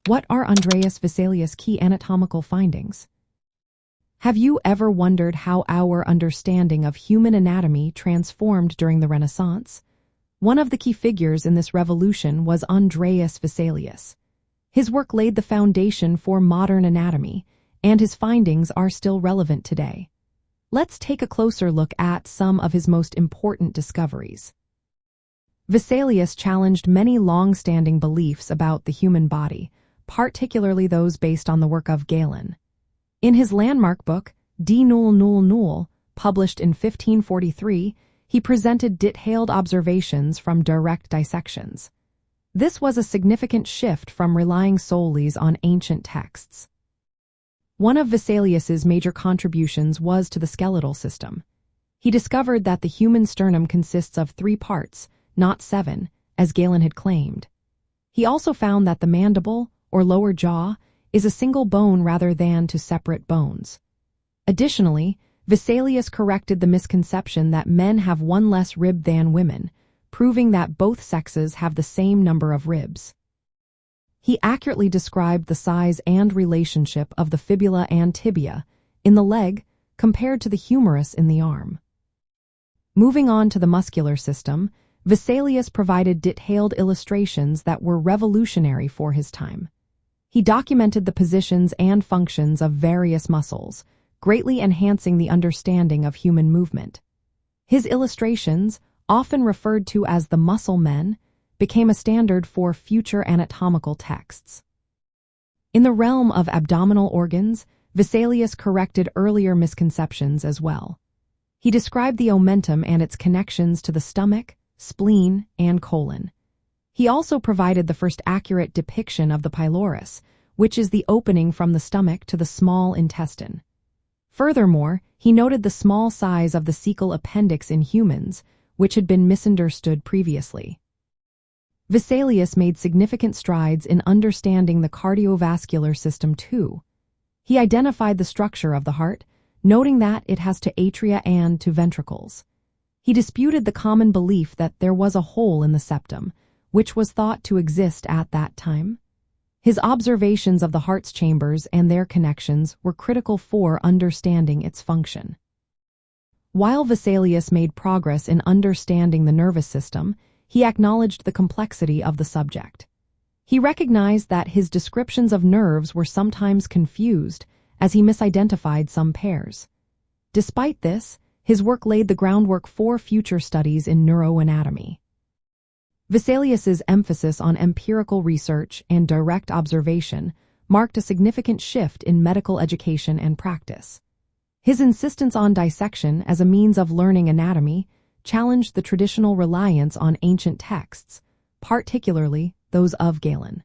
What are Andreas Vesalius' key anatomical findings? Have you ever wondered how our understanding of human anatomy transformed during the Renaissance? One of the key figures in this revolution was Andreas Vesalius. His work laid the foundation for modern anatomy, and his findings are still relevant today. Let's take a closer look at some of his most important discoveries. Vesalius challenged many long-standing beliefs about the human body, particularly those based on the work of Galen. In his landmark book, Die Null Null Null, published in 1543, he presented detailed observations from direct dissections. This was a significant shift from relying solely on ancient texts. One of Vesalius's major contributions was to the skeletal system. He discovered that the human sternum consists of 3 parts, not 7, as Galen had claimed. He also found that the mandible, or lower jaw, is a single bone rather than 2 separate bones. Additionally, Vesalius corrected the misconception that men have 1 less rib than women, proving that both sexes have the same number of ribs. He accurately described the size and relationship of the fibula and tibia in the leg compared to the humerus in the arm. Moving on to the muscular system, Vesalius provided detailed illustrations that were revolutionary for his time. He documented the positions and functions of various muscles, greatly enhancing the understanding of human movement. His illustrations, often referred to as the muscle men, became a standard for future anatomical texts. In the realm of abdominal organs, Vesalius corrected earlier misconceptions as well. He described the omentum and its connections to the stomach, spleen, and colon. He also provided the first accurate depiction of the pylorus, which is the opening from the stomach to the small intestine. Furthermore, he noted the small size of the cecal appendix in humans, which had been misunderstood previously. Vesalius made significant strides in understanding the cardiovascular system too. He identified the structure of the heart, noting that it has 2 atria and 2 ventricles. He disputed the common belief that there was a hole in the septum, which was thought to exist at that time. His observations of the heart's chambers and their connections were critical for understanding its function. While Vesalius made progress in understanding the nervous system, he acknowledged the complexity of the subject. He recognized that his descriptions of nerves were sometimes confused, as he misidentified some pairs. Despite this, his work laid the groundwork for future studies in neuroanatomy. Vesalius's emphasis on empirical research and direct observation marked a significant shift in medical education and practice. His insistence on dissection as a means of learning anatomy challenged the traditional reliance on ancient texts, particularly those of Galen.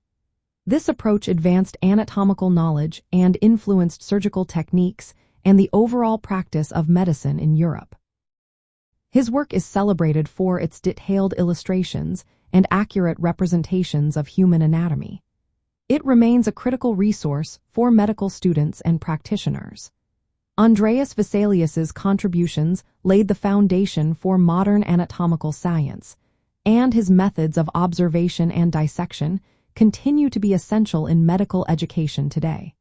This approach advanced anatomical knowledge and influenced surgical techniques and the overall practice of medicine in Europe. His work is celebrated for its detailed illustrations and accurate representations of human anatomy. It remains a critical resource for medical students and practitioners. Andreas Vesalius's contributions laid the foundation for modern anatomical science, and his methods of observation and dissection continue to be essential in medical education today.